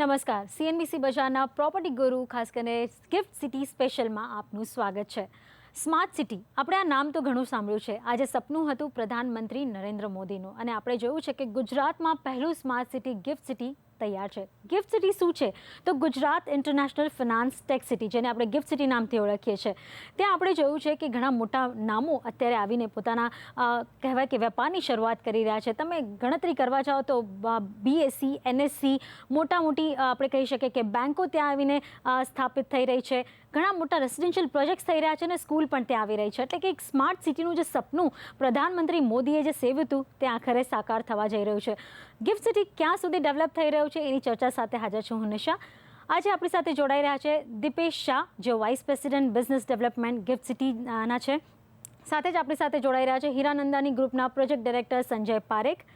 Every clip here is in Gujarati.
નમસ્કાર, સીએનબીસી બજારના પ્રોપર્ટી ગુરુ ખાસ કરીને ગિફ્ટ સિટી સ્પેશિયલમાં આપનું સ્વાગત છે. સ્માર્ટ સિટી, આપણે આ નામ તો ઘણું સાંભળ્યું છે. આજે સપનું હતું પ્રધાનમંત્રી નરેન્દ્ર મોદીનું અને આપણે જોયું છે કે ગુજરાતમાં પહેલું સ્માર્ટ સિટી ગિફ્ટ સિટી તૈયાર છે. ગિફ્ટ સિટી શું છે? તો Gujarat international finance tech city, જેને આપણે ગિફ્ટ સિટી નામથી ઓળખીએ છીએ. ત્યાં આપણે જોયું છે કે ઘણા મોટા નામો અત્યારે આવીને પોતાના કહેવાય કે વેપારની શરૂઆત કરી રહ્યા છે. તમે ગણતરી કરવા જાઓ તો બીએસસી, એનએસસી, મોટી આપણે કહી શકીએ કે બેન્કો ત્યાં આવીને સ્થાપિત થઈ રહી છે. ઘણા મોટા રેસિડેન્શિયલ પ્રોજેક્ટ્સ થઈ રહ્યા છે અને સ્કૂલ પણ ત્યાં આવી રહી છે. એટલે કે એક સ્માર્ટ સિટીનું જે સપનું પ્રધાનમંત્રી મોદીએ જે સેવ્યું હતું તે આખરે સાકાર થવા જઈ રહ્યું છે. ગિફ્ટ સિટી ક્યાં સુધી ડેવલપ થઈ રહ્યું છે એની ચર્ચા સાથે હાજર છું હું નિશા. આજે આપણી સાથે જોડાઈ રહ્યા છે દીપેશ શાહ, જેઓ vice president business development gift સિટીના છે. સાથે જ આપણી સાથે જોડાઈ રહ્યા છે હીરાનંદાની ગ્રુપના પ્રોજેક્ટ ડાયરેક્ટર સંજય પારેખ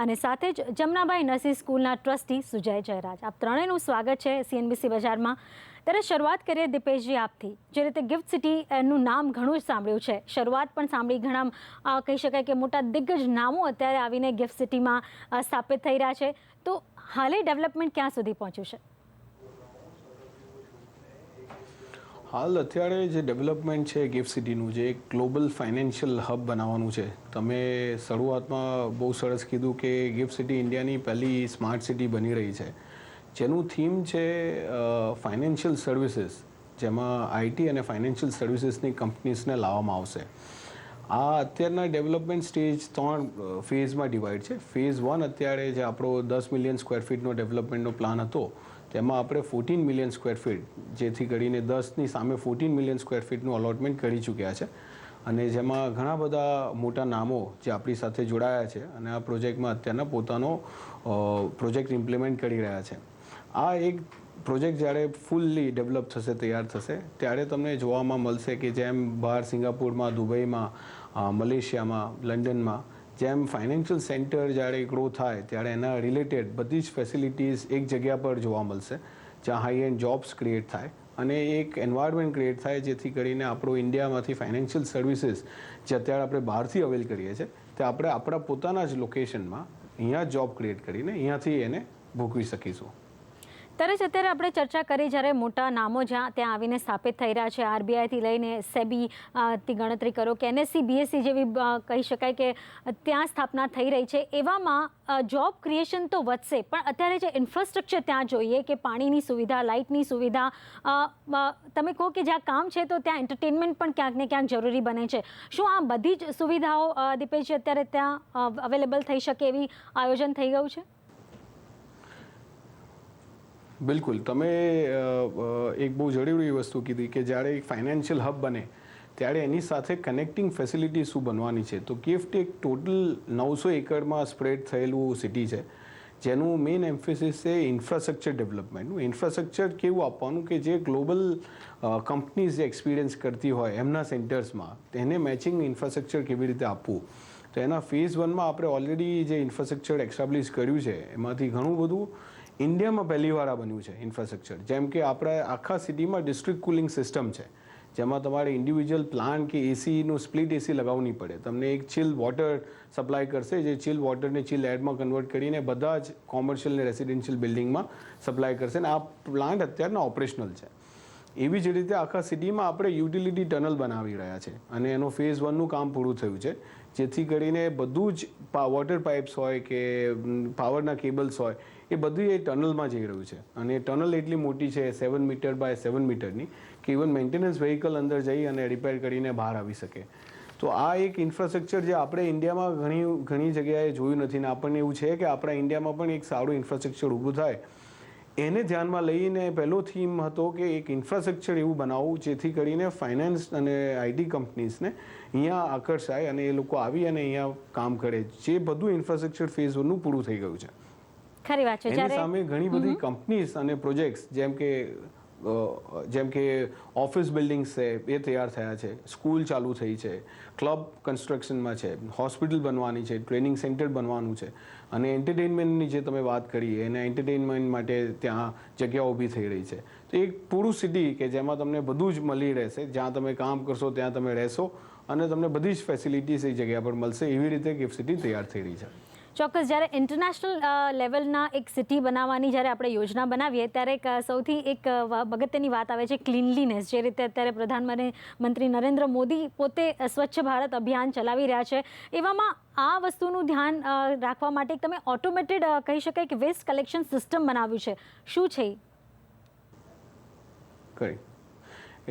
અને સાથે જ જમનાબાઈ નર્સિંગ સ્કૂલના ટ્રસ્ટી સુજય જયરાજ. આપ ત્રણેયનું સ્વાગત છે સીએનબીસી બજારમાં. ત્યારે શરૂઆત કરીએ દીપેશજી આપથી. જે રીતે ગિફ્ટ સિટીનું નામ ઘણું જ સાંભળ્યું છે, શરૂઆત પણ સાંભળી, ઘણા કહી શકાય કે મોટા દિગ્ગજ નામો અત્યારે આવીને ગિફ્ટ સિટીમાં સ્થાપિત થઈ રહ્યા છે. તો હાલે ડેવલપમેન્ટ ક્યાં સુધી પહોંચ્યું છે? હાલ અત્યારે જે ડેવલપમેન્ટ છે ગિફ્ટ સિટીનું, જે એક ગ્લોબલ ફાઇનાન્શિયલ હબ બનાવવાનું છે. તમે શરૂઆતમાં બહુ સરસ કીધું કે ગિફ્ટ સિટી ઇન્ડિયાની પહેલી સ્માર્ટ સિટી બની રહી છે, જેનું થીમ છે ફાઇનાન્શિયલ સર્વિસીસ, જેમાં આઈટી અને ફાઇનાન્શિયલ સર્વિસીસની કંપનીઝને લાવવામાં આવશે. આ અત્યારના ડેવલપમેન્ટ સ્ટેજ 3 ફેઝમાં ડિવાઈડ છે. ફેઝ 1 અત્યારે જે આપણો 10 મિલિયન સ્ક્વેર ફીટનો ડેવલપમેન્ટનો પ્લાન હતો, તેમાં આપણે 14 મિલિયન સ્ક્વેર ફીટ, જેથી કરીને 10ની સામે 14 મિલિયન સ્ક્વેર ફીટનું અલોટમેન્ટ કરી ચૂક્યા છે. અને જેમાં ઘણા બધા મોટા નામો જે આપણી સાથે જોડાયા છે અને આ પ્રોજેક્ટમાં અત્યારના પોતાનો પ્રોજેક્ટ ઇમ્પ્લિમેન્ટ કરી રહ્યા છે. આ એક પ્રોજેક્ટ જ્યારે ફૂલ્લી ડેવલપ થશે, તૈયાર થશે, ત્યારે તમને જોવામાં મળશે કે જેમ બહાર સિંગાપુરમાં, દુબઈમાં, મલેશિયામાં, લંડનમાં જેમ ફાઇનાન્શિયલ સેન્ટર જ્યારે ગ્રો થાય ત્યારે એના રિલેટેડ બધી જ ફેસિલિટીઝ એક જગ્યા પર જોવા મળશે, જ્યાં હાઈ એન્ડ જોબ્સ ક્રિએટ થાય અને એક એન્વાયરમેન્ટ ક્રિએટ થાય, જેથી કરીને આપણો ઇન્ડિયામાંથી ફાઇનાન્શિયલ સર્વિસીસ જે અત્યારે આપણે બહારથી અવેલ કરીએ છીએ તે આપણે આપણા પોતાના જ લોકેશનમાં અહીંયા જોબ ક્રિએટ કરીને અહીંયાથી એને ભોગવી શકીશું. ત્યારે જ અત્યારે આપણે ચર્ચા કરી, જ્યારે મોટા નામો જ્યાં ત્યાં આવીને સ્થાપિત થઈ રહ્યા છે, આરબીઆઈથી લઈને સેબીથી ગણતરી કરો કે એનએસસી, બીએસસી જેવી કહી શકાય કે ત્યાં સ્થાપના થઈ રહી છે, એવામાં જોબ ક્રિએશન તો વધશે, પણ અત્યારે જે ઇન્ફ્રાસ્ટ્રક્ચર ત્યાં જોઈએ કે પાણીની સુવિધા, લાઇટની સુવિધા, તમે કહો કે જ્યાં કામ છે તો ત્યાં એન્ટરટેનમેન્ટ પણ ક્યાંક ને ક્યાંક જરૂરી બને છે. શું આ બધી જ સુવિધાઓ દીપેશજી અત્યારે ત્યાં અવેલેબલ થઈ શકે એવી આયોજન થઈ ગયું છે? બિલકુલ, તમે એક બહુ જરૂરી વસ્તુ કીધી કે જ્યારે એક ફાઇનાન્શિયલ હબ બને ત્યારે એની સાથે કનેક્ટિંગ ફેસિલિટી શું બનવાની છે. તો ગિફ્ટ એક ટોટલ 900 એકરમાં સ્પ્રેડ થયેલું સિટી છે, જેનું મેઇન એમ્ફેસિસ છે ઇન્ફ્રાસ્ટ્રક્ચર ડેવલપમેન્ટનું. ઇન્ફ્રાસ્ટ્રક્ચર કેવું આપવાનું કે જે ગ્લોબલ કંપનીઝ જે એક્સપિરિયન્સ કરતી હોય એમના સેન્ટર્સમાં તેને મેચિંગ ઇન્ફ્રાસ્ટ્રક્ચર કેવી રીતે આપવું. તો એના ફેઝ 1માં આપણે ઓલરેડી જે ઇન્ફ્રાસ્ટ્રક્ચર એસ્ટાબ્લિશ કર્યું છે એમાંથી ઘણું બધું ઇન્ડિયામાં પહેલી વાર આ બન્યું છે ઇન્ફ્રાસ્ટ્રક્ચર. જેમ કે આપણે આખા સિટીમાં ડિસ્ટ્રિક્ટ કુલિંગ સિસ્ટમ છે, જેમાં તમારે ઇન્ડિવિજ્યુઅલ પ્લાન્ટ કે એસીનું સ્પ્લિટ એસી લગાવવું નહીં પડે. તમને એક ચિલ વોટર સપ્લાય કરશે, જે ચિલ વોટરને ચિલ એરમાં કન્વર્ટ કરીને બધા જ કોમર્શિયલ અને રેસિડેન્શિયલ બિલ્ડિંગમાં સપ્લાય કરશે. અને આ પ્લાન્ટ અત્યારના ઓપરેશનલ છે. એવી જ રીતે આખા સિટીમાં આપણે યુટિલિટી ટનલ બનાવી રહ્યા છે અને એનો ફેઝ 1નું કામ પૂરું થયું છે, જેથી કરીને બધું જ વોટર પાઇપ્સ હોય કે પાવરના કેબલ્સ હોય એ બધું એ ટનલમાં જઈ રહ્યું છે. અને ટનલ એટલી મોટી છે 7 મીટર બાય 7 મીટરની કે ઇવન મેન્ટેનન્સ વ્હીકલ અંદર જઈ અને રિપેર કરીને બહાર આવી શકે. તો આ એક ઇન્ફ્રાસ્ટ્રક્ચર જે આપણે ઇન્ડિયામાં ઘણી જગ્યાએ જોયું નથી ને આપણને એવું છે કે આપણા ઇન્ડિયામાં પણ એક સારું ઇન્ફ્રાસ્ટ્રક્ચર ઊભું થાય, એને ધ્યાનમાં લઈને પહેલો થીમ હતો કે એક ઇન્ફ્રાસ્ટ્રક્ચર એવું બનાવવું જેથી કરીને ફાઇનાન્સ અને આઈટી કંપનીઝને અહીંયા આકર્ષાય અને એ લોકો આવી અને અહીંયા કામ કરે. જે બધું ઇન્ફ્રાસ્ટ્રક્ચર ફેઝ 1નું પૂરું થઈ ગયું છે. ખરી વાત છે. એની સામે ઘણી બધી કંપનીઝ અને પ્રોજેક્ટ્સ જેમ કે ઓફિસ બિલ્ડિંગ્સ છે એ તૈયાર થયા છે, સ્કૂલ ચાલુ થઈ છે, ક્લબ કન્સ્ટ્રક્શનમાં છે, હોસ્પિટલ બનવાની છે, ટ્રેનિંગ સેન્ટર બનવાનું છે અને એન્ટરટેનમેન્ટની જે તમે વાત કરી એના એન્ટરટેનમેન્ટ માટે ત્યાં જગ્યા ઊભી થઈ રહી છે. તો એક પૂરું સિટી કે જેમાં તમને બધું જ મળી રહેશે, જ્યાં તમે કામ કરશો ત્યાં તમે રહેશો અને તમને બધી જ ફેસિલિટીઝ એ જગ્યા પર મળશે. એવી રીતે ગિફ્ટ સિટી તૈયાર થઈ રહી છે. ચોક્કસ. જ્યારે ઇન્ટરનેશનલ લેવલના એક સિટી બનાવવાની જ્યારે આપણે યોજના બનાવીએ ત્યારે સૌથી એક અગત્યની વાત આવે છે ક્લીનલીનેસ. જે રીતે અત્યારે પ્રધાનમંત્રી નરેન્દ્ર મોદી પોતે સ્વચ્છ ભારત અભિયાન ચલાવી રહ્યા છે, એવામાં આ વસ્તુનું ધ્યાન રાખવા માટે તમે ઓટોમેટેડ કહી શકાય કે વેસ્ટ કલેક્શન સિસ્ટમ બનાવ્યું છે. શું છે એ? કરી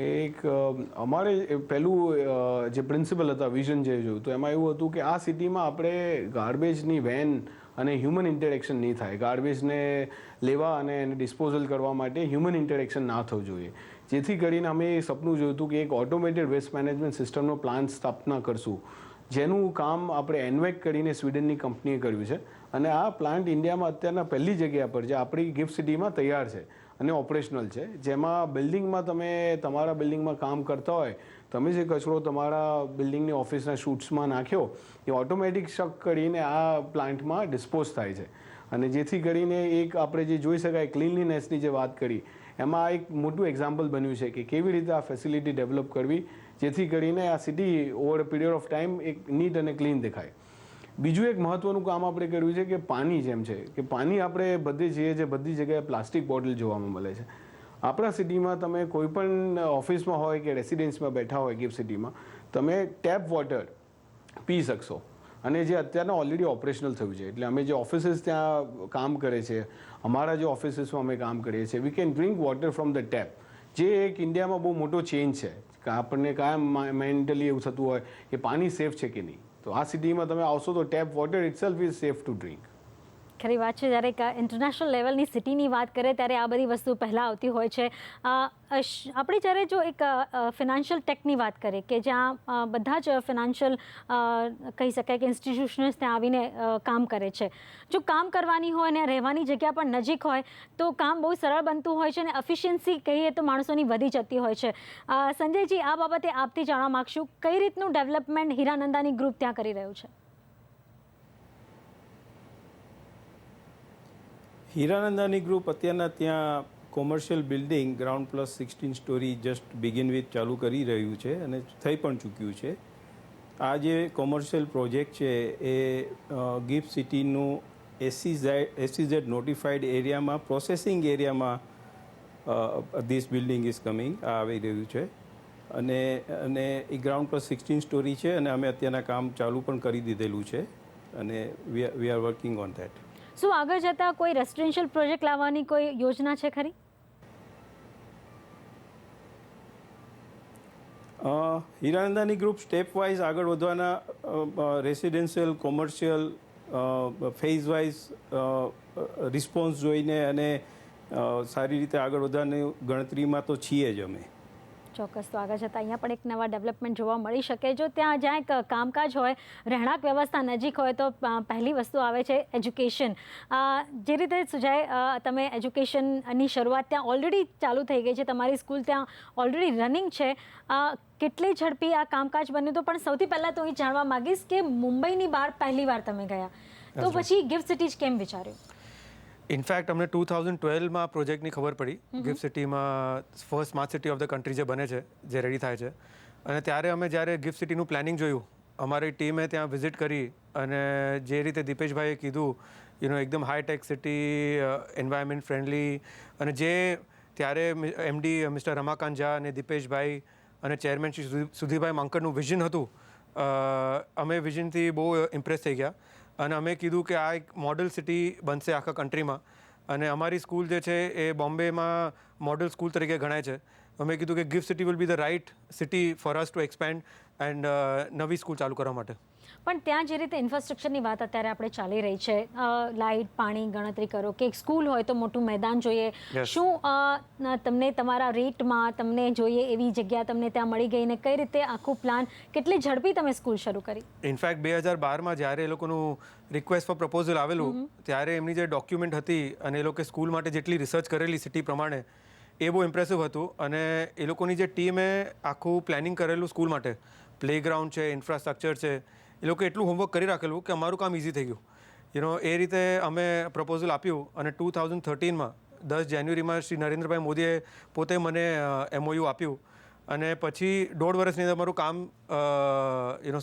એક અમારે પહેલું જે પ્રિન્સિપલ હતા, વિઝન જે જોયું તો એમાં એવું હતું કે આ સિટીમાં આપણે ગાર્બેજની વેન અને હ્યુમન ઇન્ટરેક્શન નહીં થાય. ગાર્બેજને લેવા અને એને ડિસ્પોઝલ કરવા માટે હ્યુમન ઇન્ટરેક્શન ના થવું જોઈએ. જેથી કરીને અમે એ સપનું જોયું હતું કે એક ઓટોમેટેડ વેસ્ટ મેનેજમેન્ટ સિસ્ટમનો પ્લાન સ્થાપના કરશું, જેનું કામ આપણે એનવેક કરીને સ્વીડનની કંપનીએ કર્યું છે. અને આ પ્લાન્ટ ઇન્ડિયામાં અત્યારના પહેલી જગ્યા પર જે આપણી ગિફ્ટ સિટીમાં તૈયાર છે અને ઓપરેશનલ છે. જેમાં બિલ્ડિંગમાં તમે તમારા બિલ્ડિંગમાં કામ કરતા હોય, તમે જે કચરો તમારા બિલ્ડિંગની ઓફિસના શૂટ્સમાં નાખ્યો એ ઓટોમેટિક શક કરીને આ પ્લાન્ટમાં ડિસ્પોઝ થાય છે. અને જેથી કરીને એક આપણે જે જોઈ શકાય ક્લીનલીનેસની જે વાત કરી, એમાં એક મોટું એક્ઝામ્પલ બન્યું છે કે કેવી રીતે આ ફેસિલિટી ડેવલપ કરવી જેથી કરીને આ city over a period of time એક નીટ અને ક્લીન દેખાય. બીજું એક મહત્વનું કામ આપણે કર્યું છે કે પાણી જેમ છે કે પાણી આપણે બધે જઈએ છીએ, બધી જગ્યાએ પ્લાસ્ટિક બોટલ જોવામાં મળે છે. આપણા સિટીમાં તમે કોઈ પણ ઓફિસમાં હોય કે રેસિડેન્સમાં બેઠા હોય ગિફ્ટ સિટીમાં, તમે ટેપ વોટર પી શકશો. અને જે અત્યારના ઓલરેડી ઓપરેશનલ થયું છે, એટલે અમે જે ઓફિસીસ ત્યાં કામ કરે છે, અમારા જે ઓફિસીસમાં અમે કામ કરીએ છીએ, we can drink water from the tap. જે એક ઇન્ડિયામાં બહુ મોટો ચેન્જ છે કે આપણને કાયમ મેન્ટલી એવું થતું હોય કે પાણી સેફ છે કે નહીં. તો આ સિટીમાં તમે આવશો તો tap water itself is safe to drink. ખરી વાત છે. જ્યારે ઇન્ટરનેશનલ લેવલની સિટીની વાત કરીએ ત્યારે આ બધી વસ્તુ પહેલાં આવતી હોય છે. આપણે જ્યારે જો એક ફિનાન્શિયલ ટેકની વાત કરીએ કે જ્યાં બધા જ ફિનાન્શિયલ કહી શકાય કે ઇન્સ્ટિટ્યુશન્સ ત્યાં આવીને કામ કરે છે, જો કામ કરવાની હોય અને રહેવાની જગ્યા પણ નજીક હોય તો કામ બહુ સરળ બનતું હોય છે અને એફિશિયન્સી કહીએ તો માણસોની વધી જતી હોય છે. સંજયજી, આ બાબતે આપથી જાણવા માગશું કઈ રીતનું ડેવલપમેન્ટ હીરાનંદાની ગ્રુપ ત્યાં કરી રહ્યું છે? હીરાનંદાની ગ્રુપ અત્યારના ત્યાં commercial building ground plus 16 story just begin with ચાલુ કરી રહ્યું છે અને થઈ પણ ચૂક્યું છે. આ જે કોમર્શિયલ પ્રોજેક્ટ છે એ ગિફ્ટ સિટીનું SEZ નોટિફાઈડ એરિયામાં પ્રોસેસિંગ એરિયામાં ધીસ બિલ્ડિંગ ઇઝ કમિંગ આવી રહ્યું છે. અને એ ગ્રાઉન્ડ પ્લસ 16 સ્ટોરી છે અને અમે અત્યારના કામ ચાલુ પણ કરી દીધેલું છે અને we are working on that. શું આગળ જતાં કોઈ રેસિડેન્શિયલ પ્રોજેક્ટ લાવવાની કોઈ યોજના છે ખરી? હીરાનંદાની ગ્રુપ સ્ટેપ વાઇઝ આગળ વધવાના residential commercial phase wise response જોઈને અને સારી રીતે આગળ વધવાની ગણતરીમાં તો છીએ જ અમે. ચોક્કસ. તો આગળ જતાં અહીંયા પણ એક નવા ડેવલપમેન્ટ જોવા મળી શકે. જો ત્યાં જ્યાં એક કામકાજ હોય, રહેણાંક વ્યવસ્થા નજીક હોય તો પહેલી વસ્તુ આવે છે એજ્યુકેશન. જે રીતે સુજાય, તમે એજ્યુકેશનની શરૂઆત ત્યાં ઓલરેડી ચાલુ થઈ ગઈ છે, તમારી સ્કૂલ ત્યાં ઓલરેડી રનિંગ છે. કેટલી ઝડપી આ કામકાજ બન્યું? તો પણ સૌથી પહેલાં તો એ જાણવા માગીશ કે મુંબઈની બહાર પહેલી વાર તમે ગયા, તો પછી ગિફ્ટ સિટી જ કેમ વિચાર્યું? ઇનફેક્ટ અમને 2012માં પ્રોજેક્ટની ખબર પડી ગિફ્ટ સિટીમાં first smart city of the country જે બને છે, જે રેડી થાય છે. અને ત્યારે અમે જ્યારે ગિફ્ટ સિટીનું પ્લાનિંગ જોયું, અમારી ટીમે ત્યાં વિઝિટ કરી અને જે રીતે દીપેશભાઈએ કીધું, એકદમ હાઈટેક સિટી, એન્વાયરમેન્ટ ફ્રેન્ડલી, અને જે ત્યારે MD મિસ્ટર રમાકાંત ઝા અને દીપેશભાઈ અને ચેરમેન શ્રી સુધીરભાઈ માંકડનું વિઝન હતું, અમે વિઝનથી બહુ ઇમ્પ્રેસ થઈ ગયા. અને અમે કીધું કે આ એક મોડલ સિટી બનશે આખા કન્ટ્રીમાં. અને અમારી સ્કૂલ જે છે એ બોમ્બેમાં મોડલ સ્કૂલ તરીકે ગણાય છે. અમે કીધું કે gift city will be the right city for us to expand and નવી સ્કૂલ ચાલુ કરવા માટે. પણ ત્યાં જે રીતે ઇન્ફ્રાસ્ટ્રક્ચરની વાત અત્યારે આપણે ચાલી રહી છે, લાઇટ, પાણી, ગણતરી કરો કે એક સ્કૂલ હોય તો મોટું મેદાન જોઈએ, શું તમને તમારા રેટમાં તમને જોઈએ એવી જગ્યા તમને ત્યાં મળી ગઈ ને કઈ રીતે આખું પ્લાન, કેટલી ઝડપી તમે સ્કૂલ શરૂ કરી? ઇનફેક્ટ 2012માં જ્યારે એ લોકોનું રિક્વેસ્ટ ફોર પ્રપોઝલ આવેલું ત્યારે એમની જે ડોક્યુમેન્ટ હતી અને એ લોકો સ્કૂલ માટે જેટલી રિસર્ચ કરેલી સિટી પ્રમાણે એ બહુ ઇમ્પ્રેસિવ હતું. અને એ લોકોની જે ટીમે આખું પ્લાનિંગ કરેલું સ્કૂલ માટે, પ્લેગ્રાઉન્ડ છે, ઇન્ફ્રાસ્ટ્રક્ચર છે, એ લોકો એટલું હોમવર્ક કરી રાખેલું કે અમારું કામ ઇઝી થઈ ગયું. એ રીતે અમે પ્રપોઝલ આપ્યું અને 2013માં 10 જાન્યુઆરીમાં શ્રી નરેન્દ્રભાઈ મોદીએ પોતે મને MOU આપ્યું. અને પછી 1.5 વર્ષની અંદર અમારું કામ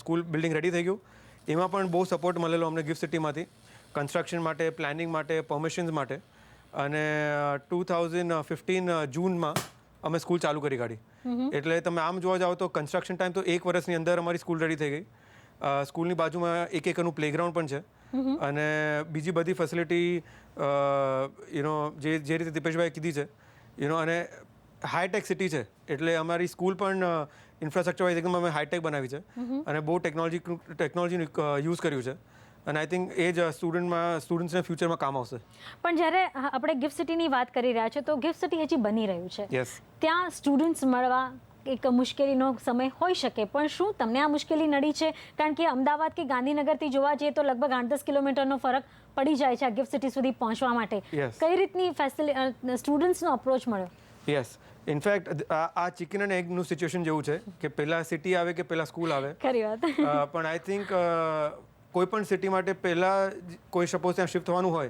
સ્કૂલ બિલ્ડિંગ રેડી થઈ ગયું. એમાં પણ બહુ સપોર્ટ મળેલો અમને ગિફ્ટ સિટીમાંથી. કન્સ્ટ્રક્શન માટે, પ્લાનિંગ માટે, પરમિશન્સ માટે. અને 2015 જૂનમાં અમે સ્કૂલ ચાલુ કરી કાઢી. એટલે તમે આમ જોવા જાઓ તો કન્સ્ટ્રક્શન ટાઈમ તો 1 વર્ષની અંદર અમારી સ્કૂલ રેડી થઈ ગઈ. સ્કૂલની બાજુમાં 1 એકરનું પ્લેગ્રાઉન્ડ પણ છે. અને બીજી બધી ફેસિલિટી જે રીતે દીપેશભાઈએ કીધી છે અને હાઈટેક સિટી છે એટલે અમારી સ્કૂલ પણ ઇન્ફ્રાસ્ટ્રક્ચર વાઇઝ એકદમ અમે હાઈટેક બનાવી છે અને બહુ ટેકનોલોજીનું યુઝ કર્યું છે. અને આઈ થિંક એ જ સ્ટુડન્ટ્સને ફ્યુચરમાં કામ આવશે. પણ જ્યારે આપણે ગિફ્ટ સિટીની વાત કરી રહ્યા છે તો ગિફ્ટ સિટી હજી બની રહ્યું છે. યસ. ત્યાં સ્ટુડન્ટ્સ મળવા એક મુશ્કેલીનો સમય હોઈ શકે, પણ શું તમને આ મુશ્કેલી નડી છે? કારણ કે અમદાવાદ કે ગાંધીનગરથી જોવા જઈએ તો લગભગ 8-10 કિલોમીટરનો ફરક પડી જાય છે આ ગિફ્ટ સિટી સુધી પહોંચવા માટે. કઈ રીતની સ્ટુડન્ટ્સનો અપ્રોચ મળ્યો? યસ. ઇનફેક્ટ આ ચિકન એન્ડ એગનું સિચ્યુએશન જેવું છે કે પહેલાં સિટી આવે કે પહેલાં સ્કૂલ આવે. ખરી વાત. પણ આઈ થિંક કોઈ પણ સિટી માટે પહેલાં કોઈ સપોઝ ત્યાં શિફ્ટ થવાનું હોય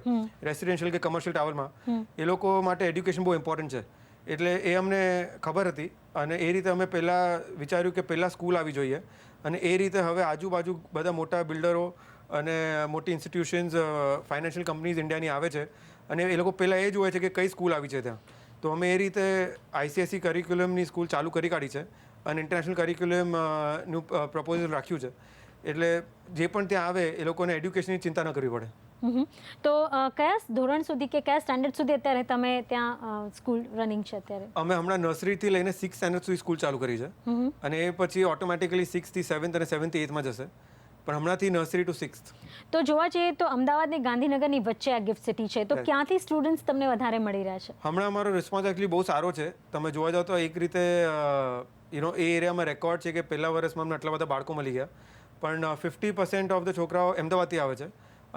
રેસિડેન્શિયલ કે કમર્શિયલ ટાવરમાં, એ લોકો માટે એડ્યુકેશન બહુ ઇમ્પોર્ટન્ટ છે. એટલે એ અમને ખબર હતી અને એ રીતે અમે પહેલાં વિચાર્યું કે પહેલાં સ્કૂલ આવી જોઈએ. અને એ રીતે હવે આજુબાજુ બધા મોટા બિલ્ડરો અને મોટી ઇન્સ્ટિટ્યુશન્સ, ફાઇનાન્શિયલ કંપનીઝ ઇન્ડિયાની આવે છે અને એ લોકો પહેલાં એ જોવે છે કે કઈ સ્કૂલ આવી છે ત્યાં. તો અમે એ રીતે ICSE કરિક્યુલમની સ્કૂલ ચાલુ કરી કાઢી છે અને ઇન્ટરનેશનલ કરિક્યુલમનું પ્રપોઝલ રાખ્યું છે. એટલે જે પણ ત્યાં આવે એ લોકોને એડ્યુકેશનની ચિંતા ન કરવી પડે. તો કયા ધોરણ સુધી કે કયા સ્ટાન્ડર્ડ સુધી અત્યારે તમે ત્યાં સ્કૂલ રનિંગ છે અત્યારે? અમે હમણાં નર્સરીથી લઈને 6th સ્ટાન્ડર્ડ સુધી સ્કૂલ ચાલુ કરી છે અને એ પછી ઓટોમેટિકલી 6th થી 7th અને 7th થી 8th જશે. પણ હમણાંથી નર્સરી ટુ 6th. તો જોવા જઈએ તો અમદાવાદ અને ગાંધીનગરની વચ્ચે આ ગિફ્ટ સિટી છે, તો ક્યાંથી સ્ટુડન્ટ્સ તમને વધારે મળી રહ્યા છે? હમણાં અમારો રિસ્પોન્સ એકચ્યુઅલી બહુ સારો છે. તમે જોવા જાઓ તો એક રીતે એ એરિયામાં રેકોર્ડ છે કે પહેલા વર્ષમાં અમને આટલા બધા બાળકો મળી ગયા. પણ 50% ઓફ ધ છોકરાઓ અમદાવાદથી આવે છે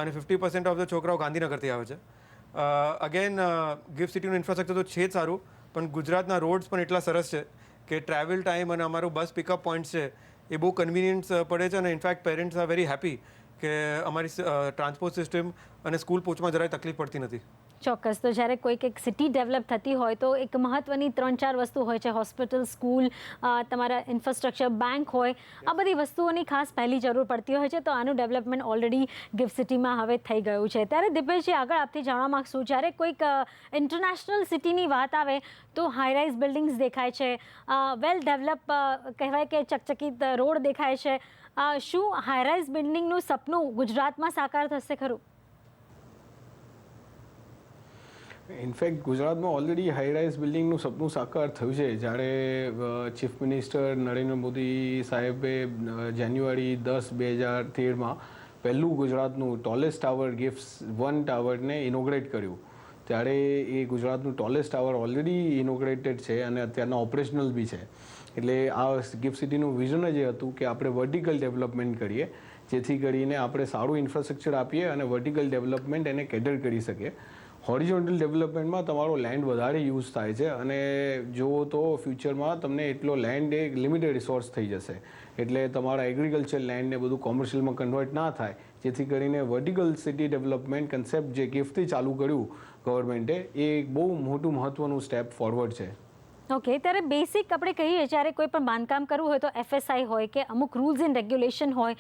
અને 50% ઓફ ધ છોકરાઓ ગાંધીનગરથી આવે છે. અગેન ગિફ્ટ સિટીનું ઇન્ફ્રાસ્ટ્રક્ચર તો છે જ સારું, પણ ગુજરાતના રોડ્સ પણ એટલા સરસ છે કે ટ્રાવેલ ટાઈમ અને અમારું બસ પિકઅપ પોઈન્ટ છે એ બહુ કન્વિનિયન્સ પડે છે. અને in fact parents are very happy કે અમારી ટ્રાન્સપોર્ટ સિસ્ટમ અને સ્કૂલ પહોંચમાં જરાય તકલીફ પડતી નથી. ચોક્કસ. તો જ્યારે કોઈક એક સિટી ડેવલપ થતી હોય તો એક મહત્ત્વની 3-4 વસ્તુ હોય છે: હોસ્પિટલ, સ્કૂલ, તમારા ઇન્ફ્રાસ્ટ્રક્ચર, બેંક હોય. આ બધી વસ્તુઓની ખાસ પહેલી જરૂર પડતી હોય છે. તો આનું ડેવલપમેન્ટ ઓલરેડી ગિફ્ટ સિટીમાં હવે થઈ ગયું છે. ત્યારે દિપેશજી, આગળ આપથી જાણવા માગશું, જ્યારે કોઈક ઇન્ટરનેશનલ સિટીની વાત આવે તો હાઈરાઇઝ બિલ્ડિંગ્સ દેખાય છે, વેલ ડેવલપ કહેવાય કે ચકચકિત રોડ દેખાય છે. શું હાઈરાઇઝ બિલ્ડિંગનું સપનું ગુજરાતમાં સાકાર થશે ખરું? ઇનફેક્ટ ગુજરાતમાં ઓલરેડી હાઈરાઇઝ બિલ્ડિંગનું સપનું સાકાર થયું છે. જ્યારે ચીફ મિનિસ્ટર નરેન્દ્ર મોદી સાહેબે જાન્યુઆરી 10, 2013માં પહેલું ગુજરાતનું ટોલેસ્ટ ટાવર ગિફ્ટ 1 ટાવરને ઇનોગ્રેટ કર્યું, ત્યારે એ ગુજરાતનું ટોલેસ્ટ ટાવર ઓલરેડી ઇનોગ્રેટેડ છે અને અત્યારના ઓપરેશનલ બી છે. એટલે આ ગિફ્ટ સિટીનું વિઝન જ એ હતું કે આપણે વર્ટિકલ ડેવલપમેન્ટ કરીએ, જેથી કરીને આપણે સારું ઇન્ફ્રાસ્ટ્રક્ચર આપીએ અને વર્ટિકલ ડેવલપમેન્ટ એને કેટર કરી શકીએ. હોરિઝોન્ટલ ડેવલપમેન્ટમાં તમારો લેન્ડ વધારે યુઝ થાય છે અને જુઓ તો ફ્યુચરમાં તમને એટલો લેન્ડ એક લિમિટેડ રિસોર્સ થઈ જશે. એટલે તમારા એગ્રીકલ્ચર લેન્ડને બધું કોમર્શિયલમાં કન્વર્ટ ના થાય, જેથી કરીને વર્ટિકલ સિટી ડેવલપમેન્ટ કન્સેપ્ટ જે ગિફ્ટથી ચાલુ કર્યું ગવર્મેન્ટે, એ એક બહુ મોટું મહત્ત્વનું સ્ટેપ ફોરવર્ડ છે. ઓકે. ત્યારે બેસિક આપણે કહીએ જ્યારે કોઈ પણ બાંધકામ કરવું હોય તો FSI હોય કે અમુક રૂલ્સ એન્ડ રેગ્યુલેશન હોય.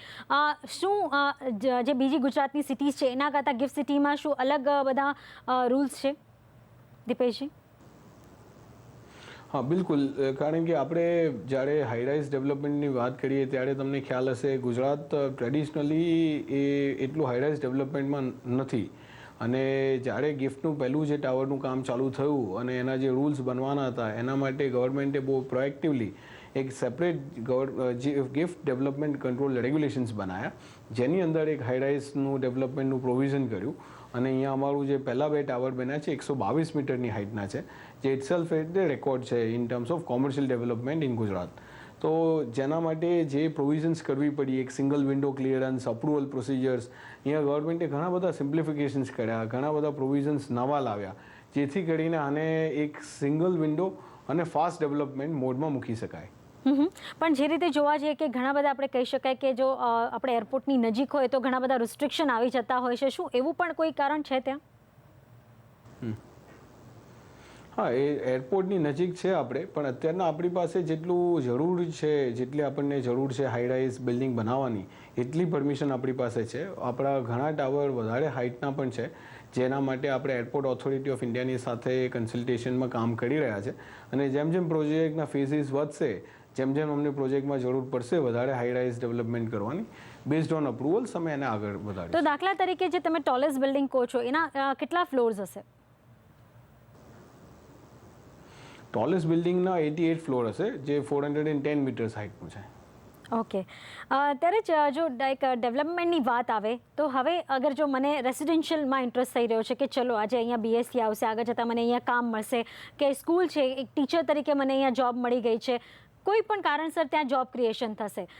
શું જે બીજી ગુજરાતની સિટીઝ છે એના કરતાં ગિફ્ટ સિટીમાં શું અલગ બધા રૂલ્સ છે, દીપેશજી? હા, બિલકુલ. કારણ કે આપણે જ્યારે હાઈરાઇઝ ડેવલપમેન્ટની વાત કરીએ ત્યારે તમને ખ્યાલ હશે ગુજરાત ટ્રેડિશનલી એ એટલું હાઈરાઇઝ ડેવલપમેન્ટમાં નથી. અને જ્યારે ગિફ્ટનું પહેલું જે ટાવરનું કામ ચાલુ થયું અને એના જે રૂલ્સ બનવાના હતા એના માટે ગવર્મેન્ટે બહુ પ્રોએક્ટિવલી એક separate gift development control regulations બનાવ્યા, જેની અંદર એક હાઈરાઇઝનું ડેવલપમેન્ટનું પ્રોવિઝન કર્યું. અને અહીંયા અમારું જે પહેલાં 2 ટાવર બન્યા છે 122 મીટરની હાઇટના છે, જે ઇટસેલ્ફ એટલે રેકોર્ડ છે in terms of commercial development in Gujarat. તો જેના માટે જે પ્રોવિઝન્સ કરવી પડી, એક single window clearance, approval procedures, અહીંયા ગવર્મેન્ટે ઘણા બધા સિમ્પ્લિફિકેશન્સ કર્યા, ઘણા બધા પ્રોવિઝન્સ નવા લાવ્યા, જેથી કરીને આને એક સિંગલ વિન્ડો અને ફાસ્ટ ડેવલપમેન્ટ મોડમાં મૂકી શકાય. પણ જે રીતે જોવા જઈએ કે ઘણા બધા આપણે કહી શકાય કે જો આપણે એરપોર્ટની નજીક હોય તો ઘણા બધા રિસ્ટ્રિક્શન આવી જતા હોય છે. શું એવું પણ કોઈ કારણ છે ત્યાં? હા, એ એરપોર્ટની નજીક છે આપણે, પણ અત્યારના આપણી પાસે જેટલું જરૂર છે, જેટલી આપણને જરૂર છે હાઈ રાઇઝ બિલ્ડિંગ બનાવવાની, એટલી પરમિશન આપણી પાસે છે. આપણા ઘણા ટાવર વધારે હાઇટના પણ છે, જેના માટે આપણે એરપોર્ટ ઓથોરિટી ઓફ ઇન્ડિયાની સાથે કન્સલ્ટેશનમાં કામ કરી રહ્યા છે. અને જેમ જેમ પ્રોજેક્ટના ફેઝિસ વધશે, જેમ જેમ અમને પ્રોજેક્ટમાં જરૂર પડશે વધારે હાઈ રાઇઝ ડેવલપમેન્ટ કરવાની, બેઝડ ઓન અપ્રુવલ્સ અમે એને આગળ વધારીશું. તો દાખલા તરીકે જે તમે ટોલેસ્ટ બિલ્ડિંગ કહો છો એના કેટલા ફ્લોર્સ હશે? ટોલેસ્ટ બિલ્ડિંગના 88 ફ્લોર હશે, જે 410 મીટર્સ હાઇટનું છે. ઓકે, ત્યારે જો લાઈક ડેવલપમેન્ટની વાત આવે તો હવે અગર જો મને રેસિડેન્શિયલમાં ઇન્ટરેસ્ટ થઈ રહ્યો છે કે ચલો આજે અહીંયા બીએસસી આવશે, આગળ જતાં મને અહીંયા કામ મળશે, કે સ્કૂલ છે, એક ટીચર તરીકે મને અહીંયા જોબ મળી ગઈ છે, કોઈ પણ કારણસર ત્યાં જોબ ક્રિએશન થશે,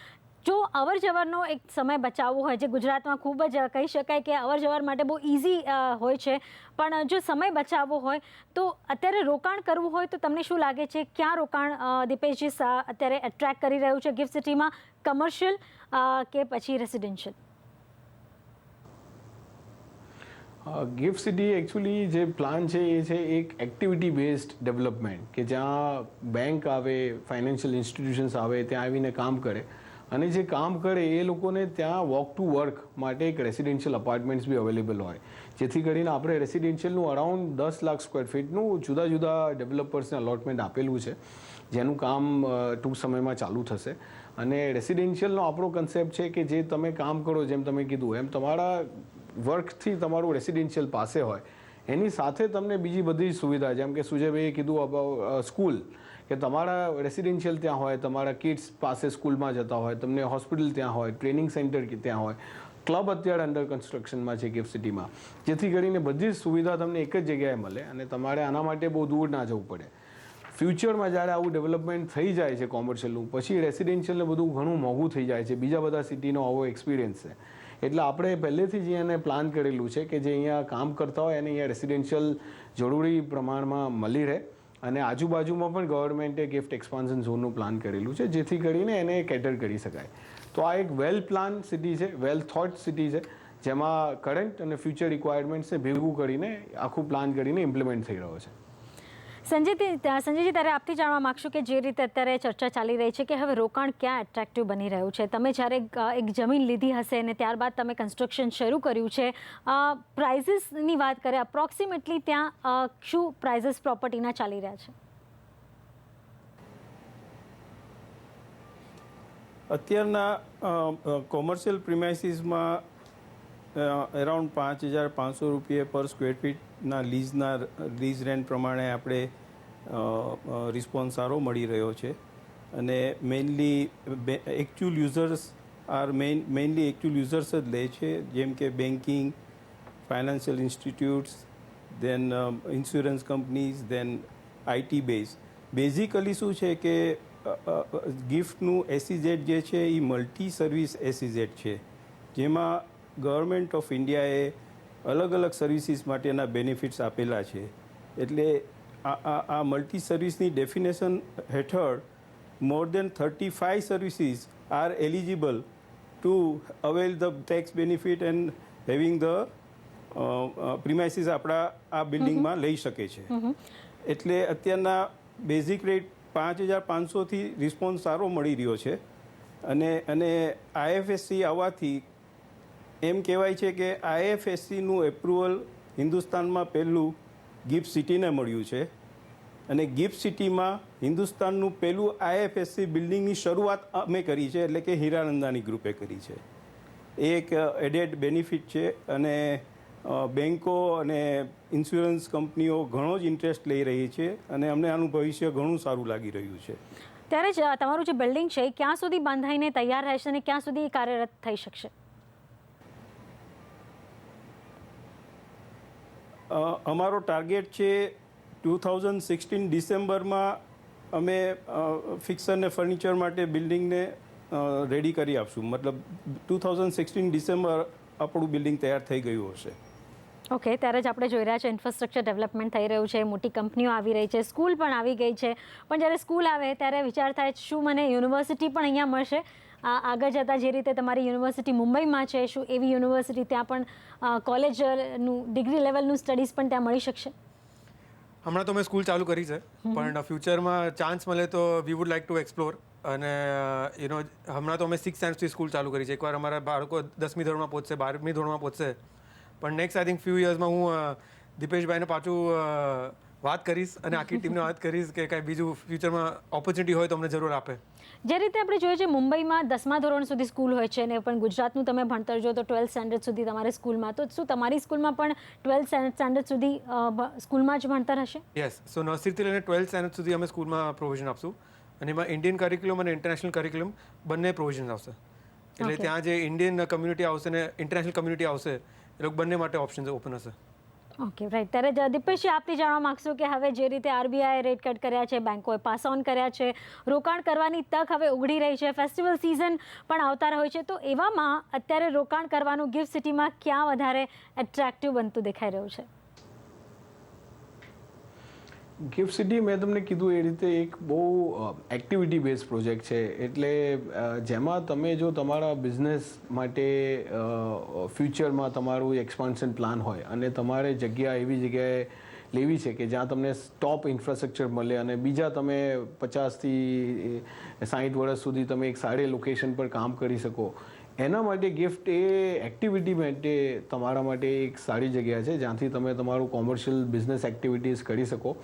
જો અવર જવરનો એક સમય બચાવવો હોય, જે ગુજરાતમાં ખૂબ જ કહી શકાય કે અવર જવર માટે બહુ ઇઝી હોય છે, પણ જો સમય બચાવવો હોય તો અત્યારે રોકાણ કરવું હોય તો તમને શું લાગે છે ક્યાં રોકાણ દીપેશજી અત્યારે એટ્રેક્ટ કરી રહ્યું છે ગિફ્ટ સિટીમાં, કમર્શિયલ કે પછી રેસિડેન્શિયલ? ગિફ્ટ સિટી એકચ્યુઅલી જે પ્લાન છે એ છે એક એક્ટિવિટી બેઝડ ડેવલપમેન્ટ, કે જ્યાં બેંક આવે, ફાઇનાન્શિયલ ઇન્સ્ટિટ્યુશન્સ આવે, ત્યાં આવીને કામ કરે, અને જે કામ કરે એ લોકોને ત્યાં વોક ટુ વર્ક માટે એક રેસિડેન્શિયલ અપાર્ટમેન્ટ્સ બી અવેલેબલ હોય, જેથી કરીને આપણે રેસિડેન્શિયલનું અરાઉન્ડ 10 લાખ સ્ક્વેર ફીટનું જુદા જુદા ડેવલપર્સને અલોટમેન્ટ આપેલું છે, જેનું કામ ટૂંક સમયમાં ચાલુ થશે. અને રેસિડેન્શિયલનો આપણો કન્સેપ્ટ છે કે જે તમે કામ કરો, જેમ તમે કીધું એમ તમારા વર્કથી તમારું રેસિડેન્શિયલ પાસે હોય, એની સાથે તમને બીજી બધી સુવિધા, જેમ કે સુજયભાઈએ કીધું સ્કૂલ, કે તમારા રેસિડેન્શિયલ ત્યાં હોય, તમારા કિડ્સ પાસે સ્કૂલમાં જતા હોય, તમને હોસ્પિટલ ત્યાં હોય, ટ્રેનિંગ સેન્ટર ત્યાં હોય, ક્લબ અત્યારે અંડર કન્સ્ટ્રક્શનમાં છે ગિફ્ટ સિટીમાં, જેથી કરીને બધી જ સુવિધા તમને એક જ જગ્યાએ મળે અને તમારે આના માટે બહુ દૂર ના જવું પડે. ફ્યુચરમાં જ્યારે આવું ડેવલપમેન્ટ થઈ જાય છે કોમર્શિયલનું, પછી રેસિડેન્શિયલને બધું ઘણું મોંઘું થઈ જાય છે, બીજા બધા સિટીનો આવો એક્સપિરિયન્સ છે. એટલે આપણે પહેલેથી જ એને પ્લાન કરેલું છે કે જે અહીંયા કામ કરતા હોય એને અહીંયા રેસિડેન્શિયલ જરૂરી પ્રમાણમાં મળી રહે, અને આજુબાજુમાં પણ ગવર્મેન્ટે ગિફ્ટ એક્સપાન્શન ઝોનનું પ્લાન કરેલું છે, જેથી કરીને એને કેટર કરી શકાય. તો આ એક વેલ પ્લાન સિટી છે, વેલ થોટ સિટી છે, જેમાં કરંટ અને ફ્યુચર રિક્વાયરમેન્ટ્સને ભેગું કરીને આખું પ્લાન કરીને ઇમ્પ્લિમેન્ટ થઈ રહ્યો છે. સંજયજી, ત્યારે આપથી જાણવા માગશું કે જે રીતે અત્યારે ચર્ચા ચાલી રહી છે કે હવે રોકાણ ક્યાં એટ્રેક્ટિવ બની રહ્યું છે, તમે જ્યારે એક જમીન લીધી હશે અને ત્યારબાદ તમે કન્સ્ટ્રક્શન શરૂ કર્યું છે, પ્રાઇઝીસની વાત કરીએ અપ્રોક્સિમેટલી ત્યાં શું પ્રાઇઝીસ પ્રોપર્ટીના ચાલી રહ્યા છે? અત્યારના કોમર્શિયલ પ્રિમાઇસીસમાં અરાઉન્ડ 5,500 રૂપિયા પર સ્ક્વેર ફીટના લીઝ રેન્ટ પ્રમાણે આપણે રિસ્પોન્સ સારો મળી રહ્યો છે. અને mainly actual users mainly actual users જ લે છે, જેમ કે banking, financial institutes, then insurance companies, then IT base. Basically શું છે કે ગિફ્ટનું એસીઝેડ જે છે એ મલ્ટી સર્વિસ એસીઝેડ છે, જેમાં ગવર્મેન્ટ ઓફ ઇન્ડિયાએ અલગ અલગ સર્વિસીસ માટેના બેનિફિટ્સ આપેલા છે. એટલે આ મલ્ટી સર્વિસની ડેફિનેશન હેઠળ મોર દેન 35 services are eligible to avail the tax benefit and having the premises આપણા આ બિલ્ડિંગમાં લઈ શકે છે. એટલે અત્યારના બેઝિક રેટ 5,500થી રિસ્પોન્સ સારો મળી રહ્યો છે. અને આઈએફએસસી આવવાથી એમ કહેવાય છે કે આઈએફએસસીનું એપ્રુવલ હિન્દુસ્તાનમાં પહેલું ગિફ્ટ સિટીને મળ્યું છે, અને ગિફ્ટ સિટીમાં હિન્દુસ્તાનનું પહેલું આઈએફએસસી બિલ્ડિંગની શરૂઆત અમે કરી છે, એટલે કે હીરાનંદાની ગ્રુપે કરી છે. એ એક એડેડ બેનિફિટ છે, અને બેન્કો અને ઇન્સ્યોરન્સ કંપનીઓ ઘણો જ ઇન્ટરેસ્ટ લઈ રહી છે, અને અમને આનું ભવિષ્ય ઘણું સારું લાગી રહ્યું છે. ત્યારે જ તમારું જે બિલ્ડિંગ છે ક્યાં સુધી બાંધાઈને તૈયાર રહેશે અને ક્યાં સુધી કાર્યરત થઈ શકશે? અમારો ટાર્ગેટ છે 2016 ડિસેમ્બરમાં અમે ફિક્સર ને ફર્નિચર માટે બિલ્ડિંગને રેડી કરી આપશું. મતલબ 2016 ડિસેમ્બર આપણું બિલ્ડિંગ તૈયાર થઈ ગયું હશે. ઓકે, ત્યારે જ આપણે જોઈ રહ્યા છે ઇન્ફ્રાસ્ટ્રક્ચર ડેવલપમેન્ટ થઈ રહ્યું છે, મોટી કંપનીઓ આવી રહી છે, સ્કૂલ પણ આવી ગઈ છે, પણ જ્યારે સ્કૂલ આવે ત્યારે વિચાર થાય શું મને યુનિવર્સિટી પણ અહીંયા મળશે? આગળ જતાં જે રીતે તમારી યુનિવર્સિટી મુંબઈમાં છે, શું એવી યુનિવર્સિટી ત્યાં પણ કોલેજનું ડિગ્રી લેવલનું સ્ટડીઝ પણ ત્યાં મળી શકશે? હમણાં તો મેં સ્કૂલ ચાલુ કરી છે પણ ફ્યુચરમાં ચાન્સ મળે તો વી વુડ લાઈક ટુ એક્સપ્લોર અને હમણાં તો અમે 6th સ્ટેન્ડર્ડથી સ્કૂલ ચાલુ કરી છે. એકવાર અમારા બાળકો 10મી ધોરણમાં પહોંચશે, 12મી ધોરણમાં પહોંચશે, પણ નેક્સ્ટ આઈ થિંક ફ્યુ યર્સમાં હું દીપેશભાઈને પાછું વાત કરીશ અને આખી ટીમને વાત કરીશ કે કાંઈ બીજું ફ્યુચરમાં ઓપોર્ચ્યુનિટી હોય તો અમને જરૂર આપે. જે રીતે આપણે જોઈએ છે મુંબઈમાં 10મા ધોરણ સુધી સ્કૂલ હોય છે ને પણ ગુજરાતનું તમે ભણતર જો તો 12th સ્ટેન્ડર્ડ સુધી તમારે સ્કૂલમાં, તો શું તમારી સ્કૂલમાં પણ 12th સ્ટેન્ડર્ડ સુધી સ્કૂલમાં જ ભણતર હશે? યસ, સો નર્સરીથી લઈને 12th સ્ટેન્ડર્ડ સુધી અમે સ્કૂલમાં પ્રોવિઝન આપશું અને એમાં ઇન્ડિયન કરિક્યુલમ અને ઇન્ટરનેશનલ કરિક્યુલમ બંને પ્રોવિઝન આવશે. એટલે ત્યાં જે ઇન્ડિયન કમ્યુનિટી આવશે ને ઇન્ટરનેશનલ કમ્યુનિટી આવશે એ લોકો બંને માટે ઓપ્શન્સ ઓપન હશે. Okay right. ત્યારે દીપેશજી આપથી જાણવા માગશું કે હવે જે રીતે આરબીઆઈ રેટ કટ કર્યા છે, બેંકોએ પાસ ઓન કર્યા છે, રોકાણ કરવાની તક હવે ઉઘડી રહી છે, ફેસ્ટિવલ સિઝન પણ આવતા હોય છે, તો એવામાં અત્યારે રોકાણ કરવાનું ગિફ્ટ સિટીમાં ક્યાં વધારે એટ્રેક્ટિવ બનતું દેખાઈ રહ્યું છે? ગિફ્ટ સિટી મેં તમને કીધું એ રીતે એક બહુ એક્ટિવિટી બેઝ પ્રોજેક્ટ છે. એટલે જેમાં તમે જો તમારા બિઝનેસ માટે ફ્યુચરમાં તમારું એક્સપાન્શન પ્લાન હોય અને તમારે જગ્યા એવી જગ્યાએ લેવી છે કે જ્યાં તમને ટોપ ઇન્ફ્રાસ્ટ્રક્ચર મળે અને બીજા તમે 50થી 60 વર્ષ સુધી તમે એક સારી લોકેશન પર કામ કરી શકો, એના માટે ગિફ્ટ એ એક્ટિવિટી માટે તમારા માટે એક સારી જગ્યા છે જ્યાંથી તમે તમારું કોમર્શિયલ બિઝનેસ એક્ટિવિટીઝ કરી શકો.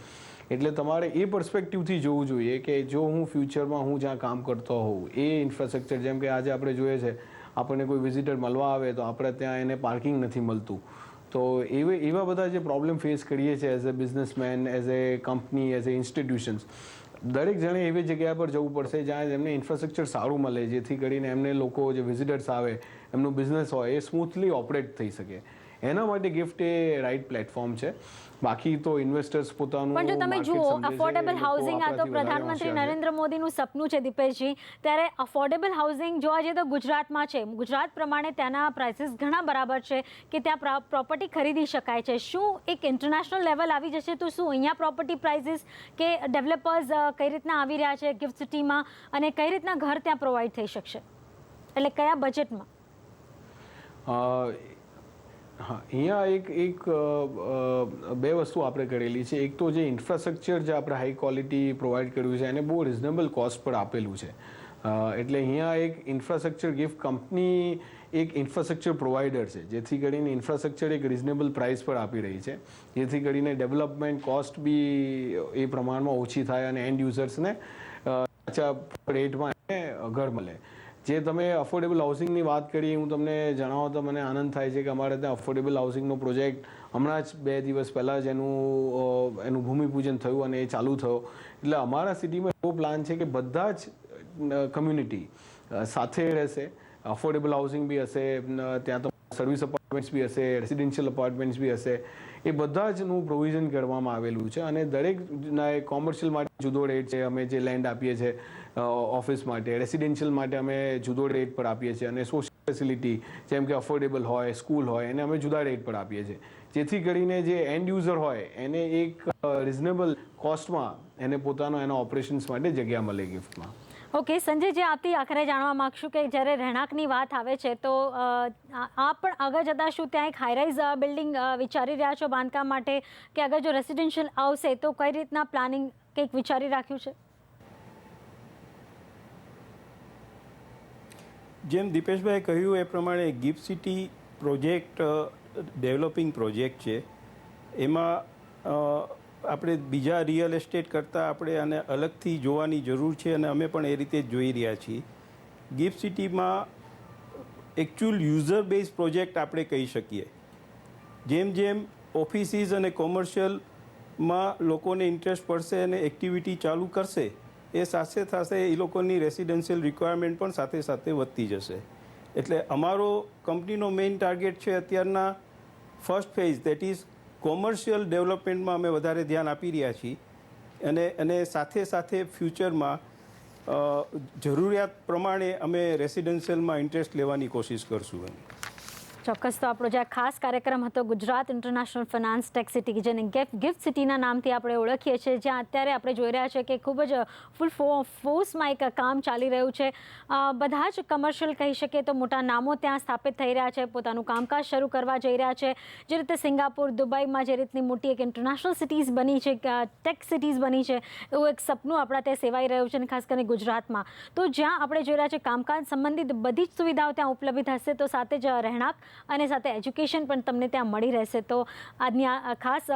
એટલે તમારે એ પર્સપેક્ટિવથી જોવું જોઈએ કે જો હું ફ્યુચરમાં હું જ્યાં કામ કરતો હોઉં એ ઇન્ફ્રાસ્ટ્રક્ચર, જેમ કે આજે આપણે જોઈએ છે આપણને કોઈ વિઝિટર મળવા આવે તો આપણે ત્યાં એને પાર્કિંગ નથી મળતું, તો એવા બધા જે પ્રોબ્લેમ ફેસ કરીએ છીએ as a businessman, as a company, as a institutions, દરેક જણે એવી જગ્યા પર જવું પડશે જ્યાં એમને ઇન્ફ્રાસ્ટ્રક્ચર સારું મળે જેથી કરીને એમને લોકો જે વિઝિટર્સ આવે એમનું બિઝનેસ હોય એ સ્મૂથલી ઓપરેટ થઈ શકે. એના માટે ગિફ્ટ એ રાઇટ પ્લેટફોર્મ છે. બાકી તો ઇન્વેસ્ટર્સ પોતાનું પણ જો તમે જુઓ અફોર્ડેબલ હાઉસિંગ, આ તો પ્રધાનમંત્રી નરેન્દ્ર મોદીનું સપનું છે દીપેશજી, ત્યારે અફોર્ડેબલ હાઉસિંગ જોવા જઈએ તો ગુજરાતમાં છે. ગુજરાત પ્રમાણે ત્યાંના પ્રાઇસીસ ઘણા બરાબર છે કે ત્યાં પ્રોપર્ટી ખરીદી શકાય છે. શું એક ઇન્ટરનેશનલ લેવલ આવી જશે તો શું અહીંયા પ્રોપર્ટી પ્રાઇસીસ કે ડેવલપર્સ કઈ રીતના આવી રહ્યા છે ગિફ્ટ સિટીમાં અને કઈ રીતના ઘર ત્યાં પ્રોવાઈડ થઈ શકશે, એટલે કયા બજેટમાં? હા, અહીંયા એક બે વસ્તુ આપણે કરેલી છે. એક તો જે ઇન્ફ્રાસ્ટ્રક્ચર જે આપણે હાઈ ક્વોલિટી પ્રોવાઈડ કર્યું છે એને બહુ રિઝનેબલ કોસ્ટ પર આપેલું છે. એટલે અહીંયા એક ઇન્ફ્રાસ્ટ્રક્ચર ગિફ્ટ કંપની એક ઇન્ફ્રાસ્ટ્રક્ચર પ્રોવાઈડર છે જેથી કરીને ઇન્ફ્રાસ્ટ્રક્ચર એક રિઝનેબલ પ્રાઇસ પર આપી રહી છે જેથી કરીને ડેવલપમેન્ટ કોસ્ટ બી એ પ્રમાણમાં ઓછી થાય અને એન્ડ યુઝર્સને સાચા રેટમાં ઘર મળે. જે તમે અફોર્ડેબલ હાઉસિંગની વાત કરી, હું તમને જણાવો તો મને આનંદ થાય છે કે અમારે ત્યાં અફોર્ડેબલ હાઉસિંગનો પ્રોજેક્ટ હમણાં જ 2 દિવસ પહેલાં જ એનું ભૂમિપૂજન થયું અને એ ચાલુ થયો. એટલે અમારા સિટીમાં એવો પ્લાન છે કે બધા જ કમ્યુનિટી સાથે રહેશે, અફોર્ડેબલ હાઉસિંગ બી હશે, ત્યાં તો સર્વિસ અપાર્ટમેન્ટ્સ બી હશે, રેસિડેન્શિયલ અપાર્ટમેન્ટ્સ બી હશે, એ બધા જનું પ્રોવિઝન કરવામાં આવેલું છે અને દરેકના કોમર્શિયલ માટે જુદો રેટ છે. અમે જે લેન્ડ આપીએ છીએ ઓફિસ માટે, રેસિડેન્શિયલ માટે અમે જુદો રેટ પર આપીએ છીએ અને સોશિયલ ફેસિલિટી જેમ કે અફોર્ડેબલ હોય, સ્કૂલ હોય, એને અમે જુદા રેટ પર આપીએ છીએ જેથી કરીને જે એન્ડ યુઝર હોય એને એક રિઝનેબલ કોસ્ટમાં એને પોતાનો એના ઓપરેશન્સ માટે જગ્યા મળે ગિફ્ટમાં. ઓકે સંજય, જે આપથી આખરે જાણવા માગશું કે જ્યારે રહેણાંકની વાત આવે છે તો આપ પણ આગળ જતાં શું ત્યાં એક હાઈરાઇઝ બિલ્ડિંગ વિચારી રહ્યા છો બાંધકામ માટે, કે અગર જો રેસિડેન્શિયલ આવશે તો કઈ રીતના પ્લાનિંગ કંઈક વિચારી રાખ્યું છે? જેમ દીપેશભાઈ કહ્યું એ પ્રમાણે gift city project developing project છે. એમાં આપણે બીજા રિયલ એસ્ટેટ કરતાં આપણે આને અલગથી જોવાની જરૂર છે અને અમે પણ એ રીતે જ જોઈ રહ્યા છીએ. ગિફ્ટ સિટીમાં એકચ્યુઅલ યુઝર બેઝ પ્રોજેક્ટ આપણે કહી શકીએ. જેમ જેમ ઓફિસીસ અને કોમર્શિયલમાં લોકોને ઇન્ટરેસ્ટ પડશે અને એક્ટિવિટી ચાલુ કરશે એ સાથે સાથે એ લોકોની રેસિડેન્શિયલ રિક્વાયરમેન્ટ પણ સાથે સાથે વધતી જશે. એટલે અમારો કંપનીનો મેઇન ટાર્ગેટ છે અત્યારના first phase, that is commercial ડેવલપમેન્ટમાં અમે વધારે ધ્યાન આપી રહ્યા છીએ અને સાથે સાથે ફ્યુચરમાં જરૂરિયાત પ્રમાણે અમે રેસિડેન્શિયલમાં ઇન્ટરેસ્ટ લેવાની કોશિશ કરશું. ચોક્કસ. તો આપણો જે આ ખાસ કાર્યક્રમ હતો Gujarat international finance tech city, જેને ગિફ્ટ સિટીના નામથી આપણે ઓળખીએ છીએ, જ્યાં અત્યારે આપણે જોઈ રહ્યા છીએ કે ખૂબ જ ફૂલ ફોર્સમાં એક કામ ચાલી રહ્યું છે. બધા જ કમર્શિયલ કહી શકીએ તો મોટા નામો ત્યાં સ્થાપિત થઈ રહ્યા છે, પોતાનું કામકાજ શરૂ કરવા જઈ રહ્યા છે. જે રીતે સિંગાપુર, દુબઈમાં જે રીતની મોટી એક ઇન્ટરનેશનલ સિટીઝ બની છે, ટેક સિટીઝ બની છે, એવું એક સપનું આપણા ત્યાં સેવાઈ રહ્યું છે. અને ખાસ કરીને ગુજરાતમાં તો જ્યાં આપણે જોઈ રહ્યા છીએ કામકાજ સંબંધિત બધી જ સુવિધાઓ ત્યાં ઉપલબ્ધ હશે, તો સાથે જ રહેણાંક અને સાથે એજ્યુકેશન પણ તમને ત્યાં મળી રહેશે. તો આજની આ ખાસ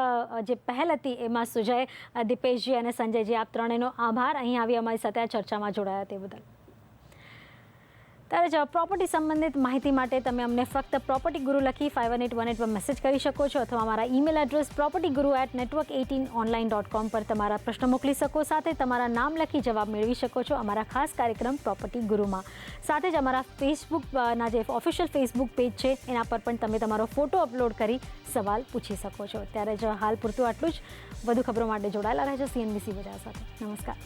જે પહેલ હતી એમાં સુજય, દીપેશજી અને સંજયજી, આપ ત્રણેયનો આભાર અહીં આવી અમારી સાથે આ ચર્ચામાં જોડાયા તે બદલ. ત્યારે જ પ્રોપર્ટી સંબંધિત માહિતી માટે તમે અમને ફક્ત પ્રોપર્ટી ગુરુ લખી 51818 પર મેસેજ કરી શકો છો, અથવા અમારા ઈમેલ એડ્રેસ propertyguru@network18online.com પર તમારા પ્રશ્ન મોકલી શકો. સાથે તમારા નામ લખી જવાબ મેળવી શકો છો અમારા ખાસ કાર્યક્રમ પ્રોપર્ટી ગુરુમાં. સાથે જ અમારા ફેસબુકના જે ઓફિશિયલ ફેસબુક પેજ છે એના પર પણ તમે તમારો ફોટો અપલોડ કરી સવાલ પૂછી શકો છો. ત્યારે જ હાલ પૂરતું આટલું જ. વધુ ખબરો માટે જોડાયેલા રહેજો CNBC ગુજરાત સાથે. નમસ્કાર.